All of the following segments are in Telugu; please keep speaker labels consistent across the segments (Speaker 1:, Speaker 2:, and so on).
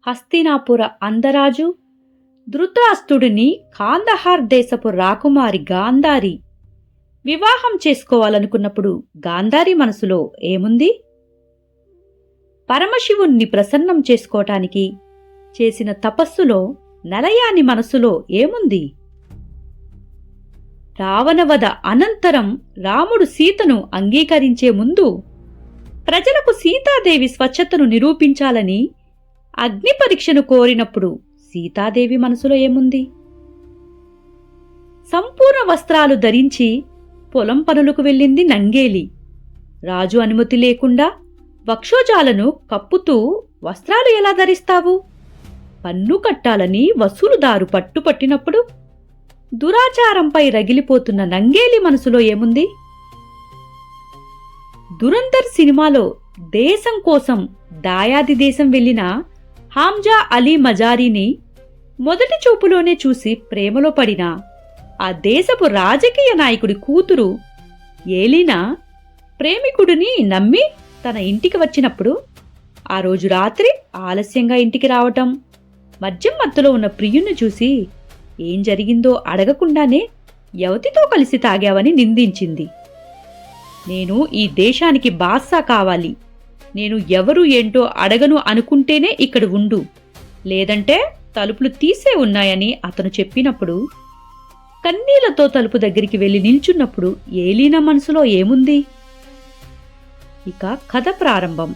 Speaker 1: హస్తినాపుర అందరాజు ధృతరాష్ట్రుడిని కాందహార్ దేశపు రాకుమారి గాంధారి వివాహం చేసుకోవాలనుకున్నప్పుడు గాంధారి మనసులో ఏముంది? పరమశివుణ్ణి ప్రసన్నం చేసుకోటానికి చేసిన తపస్సులో నలయాని మనసులో ఏముంది? రావణవధ అనంతరం రాముడు సీతను అంగీకరించే ముందు ప్రజలకు సీతాదేవి స్వచ్ఛతను నిరూపించాలని అగ్ని పరీక్షను కోరినప్పుడు సీతాదేవి మనసులో ఏముంది? సంపూర్ణ వస్త్రాలు ధరించి పొలం పనులకు వెళ్ళింది నంగేలి. రాజు అనుమతి లేకుండా వక్షోజాలను కప్పుతూ వస్త్రాలు ఎలా ధరిస్తావు? పన్ను కట్టాలని వసూలుదారు పట్టుపట్టినప్పుడు దురాచారంపై రగిలిపోతున్న నంగేలి మనసులో ఏముంది? దురందర్ సినిమాలో దేశం కోసం దాయాది దేశం వెళ్లిన హామ్జా అలీ మజారీని మొదటి చూపులోనే చూసి ప్రేమలో పడిన ఆ దేశపు రాజకీయ నాయకుడి కూతురు ఏలీనా ప్రేమికుడిని నమ్మి తన ఇంటికి వచ్చినప్పుడు ఆ రోజు రాత్రి ఆలస్యంగా ఇంటికి రావటం, మద్యం మత్తులో ఉన్న ప్రియుణ్ణి చూసి ఏం జరిగిందో అడగకుండానే యవతితో కలిసి తాగావని నిందించింది. నేను ఈ దేశానికి బాద్షా కావాలి, నేను ఎవరు ఏంటో అడగను అనుకుంటేనే ఇక్కడ ఉండు, లేదంటే తలుపులు తీసే ఉన్నాయని అతను చెప్పినప్పుడు కన్నీళ్లతో తలుపు దగ్గరికి వెళ్లి నిల్చున్నప్పుడు ఏలీనా మనసులో ఏముంది? ఇక కథ ప్రారంభం.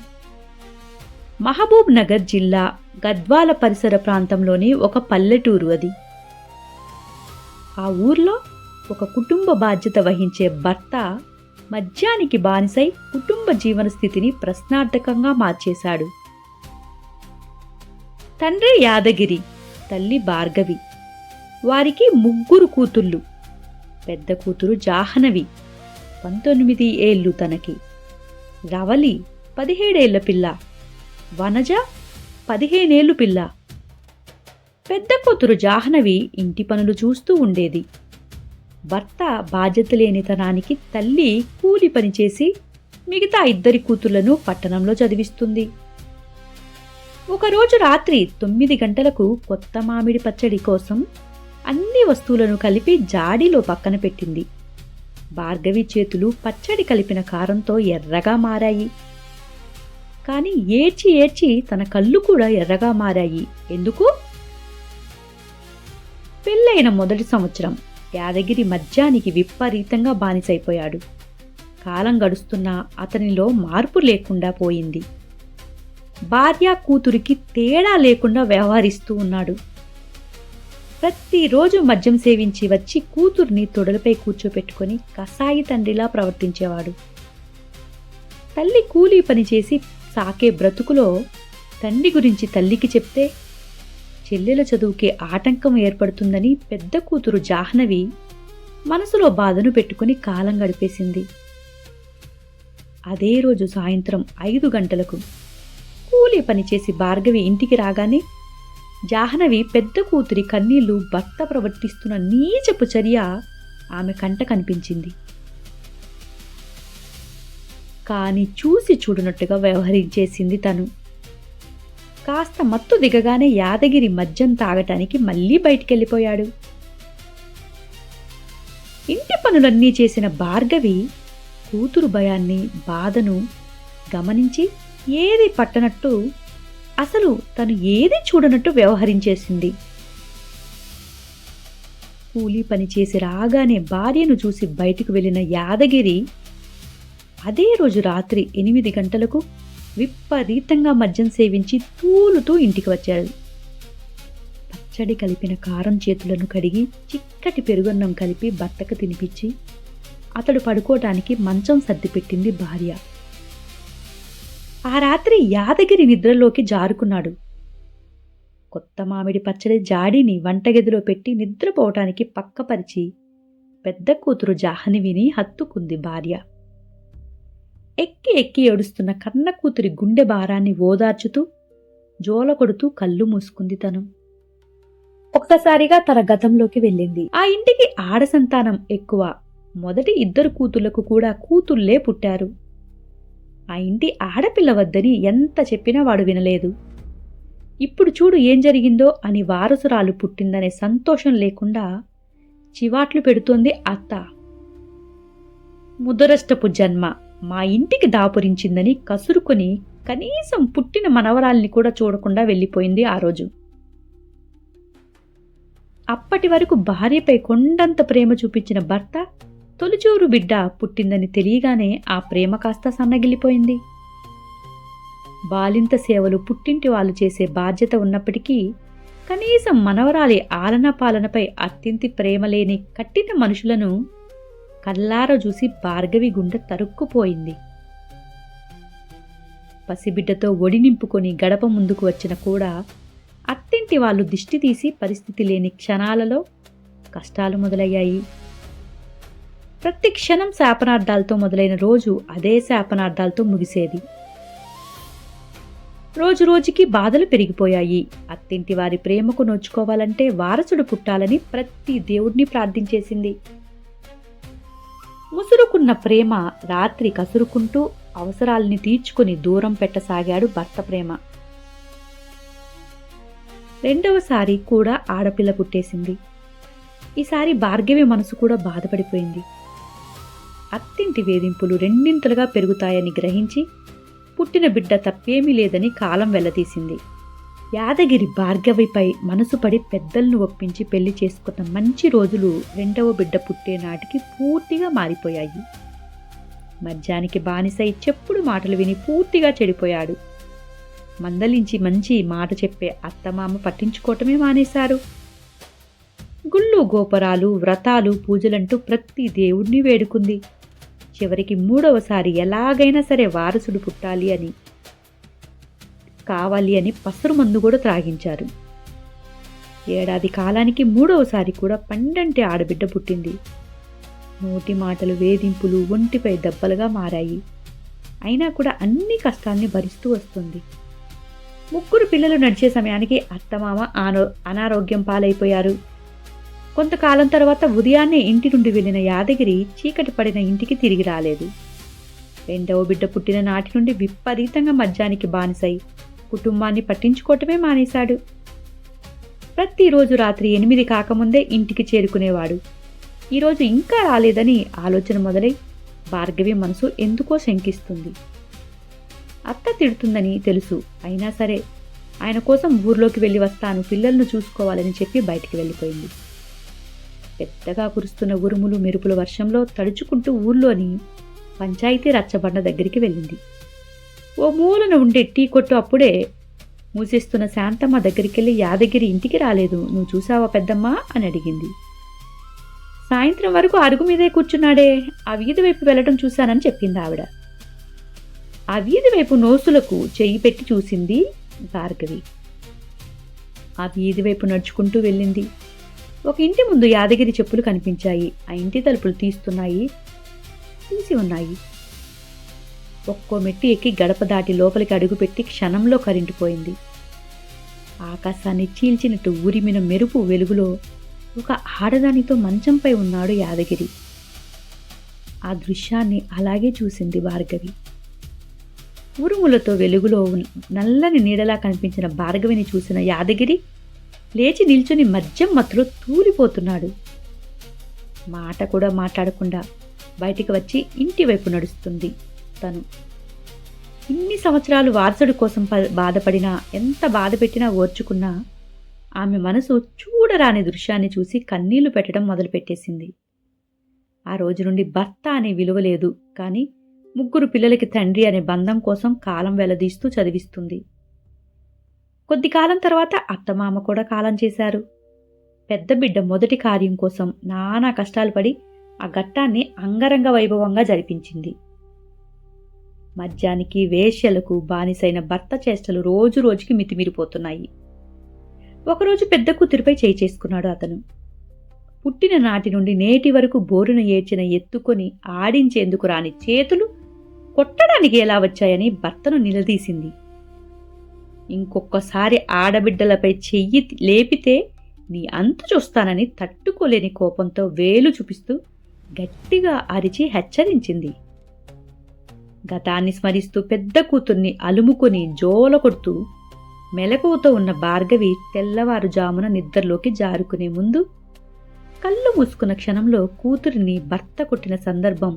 Speaker 1: మహబూబ్ నగర్ జిల్లా గద్వాల పరిసర ప్రాంతంలోని ఒక పల్లెటూరు అది. ఆ ఊర్లో ఒక కుటుంబ బాధ్యత వహించే భర్త మద్యానికి బానిసై కుటుంబ జీవన స్థితిని ప్రశ్నార్థకంగా మార్చేశాడు. తండ్రి యాదగిరి, తల్లి భార్గవి. వారికి 3 కూతుళ్ళు. పెద్ద కూతురు జాహ్నవి, 19 ఏళ్ళు తనకి. రవలి 17 ఏళ్ల పిల్ల. వనజ 15 ఏళ్ళు పిల్ల. పెద్ద కూతురు జాహ్నవి ఇంటి పనులు చూస్తూ ఉండేది. భర్త బాధ్యత లేనితనానికి తల్లి కూలి పనిచేసి మిగతా 2 కూతుళ్లను పట్టణంలో చదివిస్తుంది. ఒకరోజు రాత్రి 9 గంటలకు కొత్త మామిడి పచ్చడి కోసం అన్ని వస్తువులను కలిపి జాడీలో పక్కన పెట్టింది. భార్గవి చేతులు పచ్చడి కలిపిన కారంతో ఎర్రగా మారాయి. కాని ఏడ్చి ఏడ్చి తన కళ్ళు కూడా ఎర్రగా మారాయి. ఎందుకు? పెళ్ళైన మొదటి సంవత్సరం యాదగిరి మద్యానికి విపరీతంగా బానిసైపోయాడు. కాలం గడుస్తున్నా అతనిలో మార్పు లేకుండా పోయింది. భార్య కూతురికి తేడా లేకుండా వ్యవహరిస్తూ ఉన్నాడు. ప్రతిరోజు మద్యం సేవించి వచ్చి కూతుర్ని తొడలపై కూర్చోపెట్టుకుని కసాయి తండ్రిలా ప్రవర్తించేవాడు. తల్లి కూలీ పనిచేసి సాకే బ్రతుకులో తండ్రి గురించి తల్లికి చెప్తే చెల్లెల చదువుకే ఆటంకం ఏర్పడుతుందని పెద్ద కూతురు జాహ్నవి మనసులో బాధను పెట్టుకుని కాలం గడిపేసింది. అదే రోజు సాయంత్రం 5 గంటలకు కూలీ పనిచేసి భార్గవి ఇంటికి రాగానే జాహ్నవి పెద్ద కూతురి కన్నీళ్లు భర్త ప్రవర్తిస్తున్న నీచపు చర్య ఆమె కంట కనిపించింది. కాని చూసి చూడనట్టుగా వ్యవహరించేసింది తను. కాస్త మత్తు దిగగానే యాదగిరి మద్యం తాగటానికి మళ్లీ బయటికెళ్ళిపోయాడు. ఇంటి పనులన్నీ చేసిన భార్గవి కూతురు భయాన్ని, బాధను గమనించి ఏది పట్టనట్టు, అసలు తను ఏది చూడనట్టు వ్యవహరించేసింది. కూలీ పని చేసి రాగానే భార్యను చూసి బయటకు వెళ్లిన యాదగిరి అదే రోజు రాత్రి 8 గంటలకు విపరీతంగా మద్యం సేవించి తూలుతూ ఇంటికి వచ్చాడు. పచ్చడి కలిపిన కారం చేతులను కడిగి చిక్కటి పెరుగన్నం కలిపి భర్తకు తినిపించి అతడు పడుకోవటానికి మంచం సర్దిపెట్టింది భార్య. ఆ రాత్రి యాదగిరి నిద్రలోకి జారుకున్నాడు. కొత్త మామిడి పచ్చడి జాడీని వంటగదిలో పెట్టి నిద్రపోవటానికి పక్కపరిచి పెద్ద కూతురు జాహ్నవిని హత్తుకుంది భార్య. ఎక్కి ఎక్కి ఏడుస్తున్న కన్న కూతురి గుండె భారాన్ని ఓదార్చుతూ జోల కొడుతూ కళ్ళు మూసుకుంది తను. ఒక్కసారిగా తన గతంలోకి వెళ్ళింది. ఆ ఇంటికి ఆడ సంతానం ఎక్కువ. మొదటి 2 కూతుళ్లకు కూడా కూతుళ్లే పుట్టారు. ఆ ఇంటి ఆడపిల్ల వద్దని ఎంత చెప్పినా వాడు వినలేదు. ఇప్పుడు చూడు ఏం జరిగిందో అని వారసురాలు పుట్టిందనే సంతోషం లేకుండా చివాట్లు పెడుతోంది అత్త. ముదరష్టపు జన్మ మా ఇంటికి దాపురించిందని కసురుకొని కనీసం పుట్టిన మనవరాల్ని కూడా చూడకుండా వెళ్ళిపోయింది ఆ రోజు. అప్పటి వరకు భార్యపై కొండంత ప్రేమ చూపించిన భర్త తొలిచూరు బిడ్డ పుట్టిందని తెలియగానే ఆ ప్రేమ కాస్త సన్నగిల్లిపోయింది. బాలింత సేవలు పుట్టింటి వాళ్ళు చేసే బాధ్యత ఉన్నప్పటికీ కనీసం మనవరాలి ఆలన పాలనపై అత్యంత ప్రేమ లేని కట్టిన మనుషులను కల్లార చూసి భార్గవి గుండె తరుక్కుపోయింది. పసిబిడ్డతో ఒడి నింపుకొని గడప ముందుకు వచ్చిన కూడా అత్తింటి వాళ్ళు దిష్టి తీసి పరిస్థితి లేని క్షణాలలో కష్టాలు మొదలయ్యాయి. ప్రతి క్షణం శాపనార్థాలతో మొదలైన రోజు అదే శాపనార్థాలతో ముగిసేది. రోజు రోజుకి బాధలు పెరిగిపోయాయి. అత్తింటి వారి ప్రేమకు నోచుకోవాలంటే వారసుడు పుట్టాలని ప్రతి దేవుడిని ప్రార్థించేసింది. ముసురుకున్న ప్రేమ రాత్రి కసురుకుంటూ అవసరాల్ని తీర్చుకుని దూరం పెట్టసాగాడు భర్త ప్రేమ. రెండవసారి కూడా ఆడపిల్ల పుట్టేసింది. ఈసారి భార్గవి మనసు కూడా బాధపడిపోయింది. అత్తింటి వేధింపులు రెండింతలుగా పెరుగుతాయని గ్రహించి పుట్టిన బిడ్డ తప్పేమీ లేదని కాలం వెళ్లదీసింది. యాదగిరి భార్గవిపై మనసు పడి పెద్దలను ఒప్పించి పెళ్లి చేసుకున్న మంచి రోజులు రెండవ బిడ్డ పుట్టే నాటికి పూర్తిగా మారిపోయాయి. మద్యానికి బానిసై చెప్పుడు మాటలు విని పూర్తిగా చెడిపోయాడు. మందలించి మంచి మాట చెప్పే అత్తమామ పట్టించుకోవటమే మానేశారు. గుళ్ళు గోపురాలు వ్రతాలు పూజలంటూ ప్రతి దేవుణ్ణి వేడుకుంది. చివరికి మూడవసారి ఎలాగైనా సరే వారసుడు పుట్టాలి అని కావాలి అని పసరు మందు కూడా త్రాగించారు. ఏడాది కాలానికి మూడవసారి కూడా పండంటి ఆడబిడ్డ పుట్టింది. నోటి మాటలు వేధింపులు ఒంటిపై దెబ్బలుగా మారాయి. అయినా కూడా అన్ని కష్టాల్ని భరిస్తూ వస్తుంది. ముగ్గురు పిల్లలు నడిచే సమయానికి అత్తమామ అనారోగ్యం పాలైపోయారు. కొంతకాలం తర్వాత ఉదయాన్నే ఇంటి నుండి వెళ్లిన యాదగిరి చీకటి పడిన ఇంటికి తిరిగి రాలేదు. రెండవ బిడ్డ పుట్టిన నాటి నుండి విపరీతంగా మద్యానికి బానిసై కుటుంబాన్ని పట్టించుకోవటమే మానేశాడు. ప్రతిరోజు రాత్రి 8 కాకముందే ఇంటికి చేరుకునేవాడు. ఈరోజు ఇంకా రాలేదని ఆలోచన మొదలై భార్గవి మనసు ఎందుకో శంకిస్తుంది. అత్త తిడుతుందని తెలుసు. అయినా సరే ఆయన కోసం ఊర్లోకి వెళ్ళి వస్తాను, పిల్లలను చూసుకోవాలని చెప్పి బయటికి వెళ్ళిపోయింది. పెద్దగా కురుస్తున్న ఉరుములు మెరుపుల వర్షంలో తడుచుకుంటూ ఊర్లోని పంచాయతీ రచ్చబండ దగ్గరికి వెళ్ళింది. ఓ మూలన ఉండే టీ కొట్టు అప్పుడే మూసేస్తున్న శాంతమ్మ దగ్గరికెళ్ళి యాదగిరి ఇంటికి రాలేదు, నువ్వు చూసావా పెద్దమ్మా అని అడిగింది. సాయంత్రం వరకు అరుగు మీదే కూర్చున్నాడే, ఆ వీధి వైపు వెళ్లడం చూశానని చెప్పింది ఆవిడ. ఆ వీధి వైపు నోసులకు చెయ్యి పెట్టి చూసింది భార్గవి. ఆ వీధి వైపు నడుచుకుంటూ వెళ్ళింది. ఒక ఇంటి ముందు యాదగిరి చెప్పులు కనిపించాయి. ఆ ఇంటి తలుపులు తీసి ఉన్నాయి. ఒక్కో మెట్టి ఎక్కి గడప దాటి లోపలికి అడుగుపెట్టి క్షణంలో కరింటిపోయింది. ఆకాశాన్ని చీల్చినట్టు ఊరిమిన మెరుపు వెలుగులో ఒక ఆడదానితో మంచంపై ఉన్నాడు యాదగిరి. ఆ దృశ్యాన్ని అలాగే చూసింది భార్గవి. ఉరుములతో వెలుగులో నల్లని నీడలా కనిపించిన భార్గవిని చూసిన యాదగిరి లేచి నిల్చుని మద్యం మత్తులో తూలిపోతున్నాడు. మాట కూడా మాట్లాడకుండా బయటికి వచ్చి ఇంటి వైపు నడుస్తుంది తను. ఇన్ని సంవత్సరాలు వారసుడి కోసం బాధపడినా, ఎంత బాధ పెట్టినా ఓర్చుకున్నా ఆమె మనసు చూడరాని దృశ్యాన్ని చూసి కన్నీళ్లు పెట్టడం మొదలుపెట్టేసింది. ఆ రోజు నుండి భర్త అనే విలువ లేదు, కానీ ముగ్గురు పిల్లలకి తండ్రి అనే బంధం కోసం కాలం వెళ్లదీస్తూ చదివిస్తుంది. కొద్ది కాలం తర్వాత అత్తమామ కూడా కాలం చేశారు. పెద్ద బిడ్డ మొదటి కార్యం కోసం నానా కష్టాలు పడి ఆ ఘట్టాన్ని అంగరంగ వైభవంగా జరిపించింది. మద్యానికి వేశ్యలకు బానిసైన భర్త చేష్టలు రోజు రోజుకి మితిమీరిపోతున్నాయి. ఒకరోజు పెద్ద కూతురిపై చేయి చేసుకున్నాడు అతను. పుట్టిన నాటి నుండి నేటి వరకు బోరున ఏడ్చిన ఎత్తుకొని ఆడించేందుకు రాని చేతులు కొట్టడానికి ఎలా వచ్చాయని భర్తను నిలదీసింది. ఇంకొక్కసారి ఆడబిడ్డలపై చెయ్యి లేపితే నీ అంతు చూస్తానని తట్టుకోలేని కోపంతో వేలు చూపిస్తూ గట్టిగా అరిచి హెచ్చరించింది. గతాన్ని స్మరిస్తూ పెద్ద కూతుర్ని అలుముకొని జోల కొడుతూ మెలకువతో ఉన్న భార్గవి తెల్లవారుజామున నిద్రలోకి జారుకునే ముందు కళ్ళు మూసుకున్న క్షణంలో కూతురిని భర్త కొట్టిన సందర్భం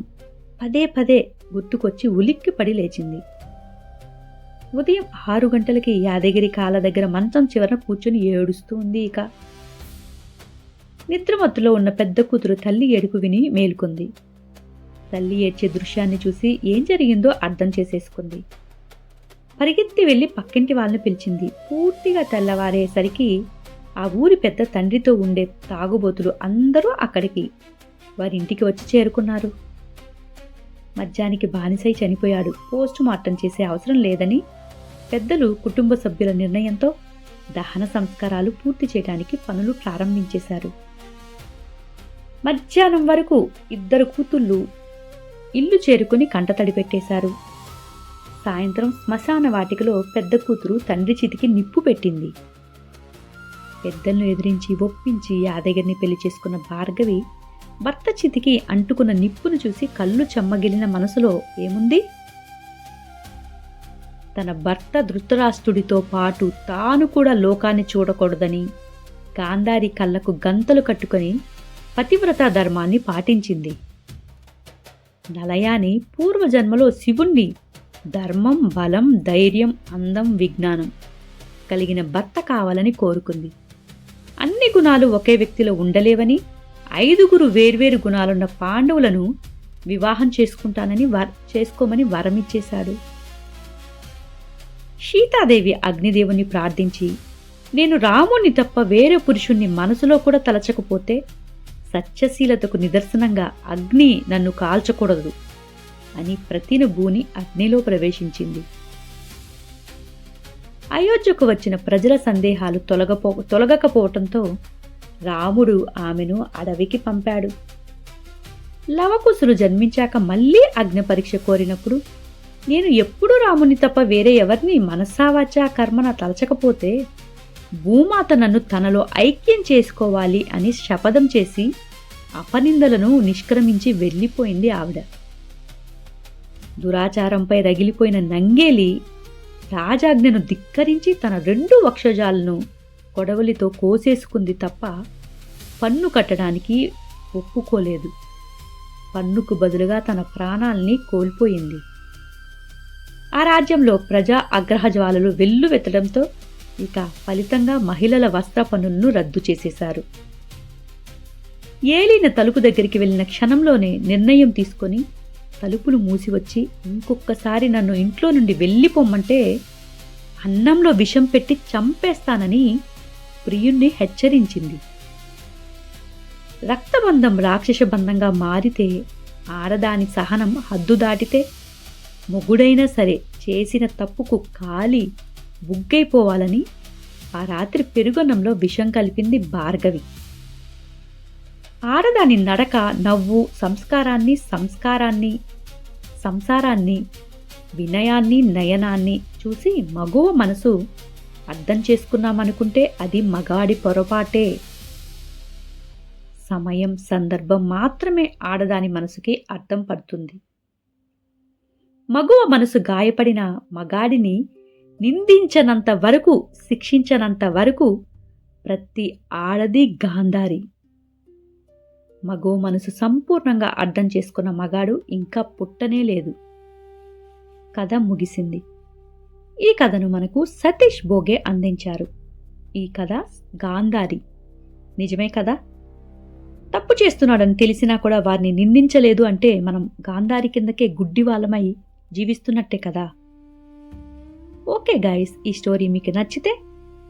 Speaker 1: పదే పదే గుర్తుకొచ్చి ఉలిక్కిపడి లేచింది. ఉదయం 6 గంటలకి యాదగిరి కాళ్ళ దగ్గర మంచం చివరన కూర్చుని ఏడుస్తూ ఉంది. ఇక నిద్రమత్తులో ఉన్న పెద్ద కూతురు తల్లి ఏడుపు విని మేలుకుంది. తల్లి ఏడ్చే దృశ్యాన్ని చూసి ఏం జరిగిందో అర్థం చేసేసుకుంది. పరిగెత్తి వెళ్లి పక్కింటి వాళ్ళని పిలిచింది. పూర్తిగా తెల్లవారేసరికి ఆ ఊరి పెద్ద తండ్రితో ఉండే తాగుబోతులు అందరూ అక్కడికి వారింటికి వచ్చి చేరుకున్నారు. మద్యానికి బానిసై చనిపోయాడు, పోస్టు మార్టం చేసే అవసరం లేదని పెద్దలు కుటుంబ సభ్యుల నిర్ణయంతో దహన సంస్కారాలు పూర్తి చేయడానికి పనులు ప్రారంభించేశారు. మధ్యాహ్నం వరకు 2 కూతుళ్ళు ఇల్లు చేరుకుని కంటతడి పెట్టేశారు. సాయంత్రం శ్మశాన వాటికలో పెద్ద కూతురు తండ్రి చితికి నిప్పు పెట్టింది. పెద్దలను ఎదిరించి ఒప్పించి యాదగిరిని పెళ్లి చేసుకున్న భార్గవి భర్త చితికి అంటుకున్న నిప్పును చూసి కళ్ళు చెమ్మగిలిన మనసులో ఏముంది? తన భర్త ధృతరాష్ట్రుడితో పాటు తాను కూడా లోకాన్ని చూడకూడదని గాంధారి కళ్ళకు గంతలు కట్టుకొని పతివ్రత ధర్మాన్ని పాటించింది. నలయాని పూర్వజన్మలో శివుణ్ణి ధర్మం, బలం, ధైర్యం, అందం, విజ్ఞానం కలిగిన భర్త కావాలని కోరుకుంది. అన్ని గుణాలు ఒకే వ్యక్తిలో ఉండలేవని 5 వేర్వేరు గుణాలున్న పాండవులను వివాహం చేసుకోమని వరమిచ్చేశాడు. సీతాదేవి అగ్నిదేవుని ప్రార్థించి, నేను రాముణ్ణి తప్ప వేరే పురుషుణ్ణి మనసులో కూడా తలచకపోతే సత్యశీలతకు నిదర్శనంగా అగ్ని నన్ను కాల్చకూడదు అని ప్రతినబూని అగ్నిలో ప్రవేశించింది. అయోధ్యకు వచ్చిన ప్రజల సందేహాలు తొలగకపోవటంతో రాముడు ఆమెను అడవికి పంపాడు. లవకుశులు జన్మించాక మళ్లీ అగ్ని పరీక్ష కోరినప్పుడు, నేను ఎప్పుడూ రాముని తప్ప వేరే ఎవరిని మనస్సావాచా కర్మన తలచకపోతే భూమాత నన్ను తనలో ఐక్యం చేసుకోవాలి అని శపథం చేసి అపనిందలను నిష్క్రమించి వెళ్ళిపోయింది ఆవిడ. దురాచారంపై రగిలిపోయిన నంగేలి రాజాజ్ఞను ధిక్కరించి తన 2 వక్షజాలను కొడవలితో కోసేసుకుంది తప్ప పన్ను కట్టడానికి ఒప్పుకోలేదు. పన్నుకు బదులుగా తన ప్రాణాల్ని కోల్పోయింది. ఆ రాజ్యంలో ప్రజా అగ్రహజ్వాలలు వెల్లువెత్తడంతో ఇక ఫలితంగా మహిళల వస్త్ర పన్నులను రద్దు చేసేశారు. ఏలిన తలుపు దగ్గరికి వెళ్ళిన క్షణంలోనే నిర్ణయం తీసుకొని తలుపులు మూసివచ్చి ఇంకొక్కసారి నన్ను ఇంట్లో నుండి వెళ్ళిపోమ్మంటే అన్నంలో విషం పెట్టి చంపేస్తానని ప్రియుణ్ణి హెచ్చరించింది. రక్తబంధం రాక్షస బంధంగా మారితే ఆడదాని సహనం హద్దు దాటితే మొగుడైనా సరే చేసిన తప్పుకు కాలి బుగ్గైపోవాలని ఆ రాత్రి పెరుగన్నంలో విషం కలిపింది భార్గవి. ఆడదాని నడక, నవ్వు, సంసారాన్ని, వినయాన్ని, నయనాన్ని చూసి మగవ మనసు అర్థం చేసుకున్నామనుకుంటే అది మగాడి పొరపాటే. సమయం, సందర్భం మాత్రమే ఆడదాని మనసుకి అర్థం పడుతుంది. మగువ మనసు గాయపడిన మగాడిని నిందించనంత వరకు, శిక్షించనంత వరకు ప్రతి ఆడది గాంధారి. మగో మనసు సంపూర్ణంగా అర్థం చేసుకున్న మగాడు ఇంకా పుట్టనే లేదు. కథ ముగిసింది. ఈ కథను మనకు సతీష్ భోగే అందించారు. ఈ కథ గాంధారి. నిజమే కదా? తప్పు చేస్తున్నాడని తెలిసినా కూడా వారిని నిందించలేదు అంటే మనం గాంధారి కిందకే గుడ్డి వాళ్ళమై జీవిస్తున్నట్టే కదా. ఓకే గైస్, ఈ స్టోరీ మీకు నచ్చితే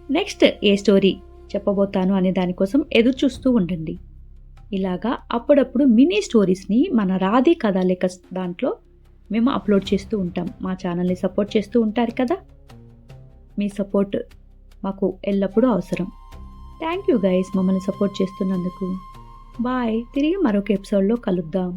Speaker 1: నెక్స్ట్ ఏ స్టోరీ చెప్పబోతాను అనే దానికోసం ఎదురు చూస్తూ ఉండండి. ఇలాగా అప్పుడప్పుడు మినీ స్టోరీస్ని మన రాధే కథ లేక దాంట్లో మేము అప్లోడ్ చేస్తూ ఉంటాం. మా ఛానల్ని సపోర్ట్ చేస్తూ ఉంటారు కదా. మీ సపోర్ట్ మాకు ఎల్లప్పుడూ అవసరం. థ్యాంక్ యూ గైస్, మమ్మల్ని సపోర్ట్ చేస్తున్నందుకు. బాయ్. తిరిగి మరొక ఎపిసోడ్లో కలుద్దాం.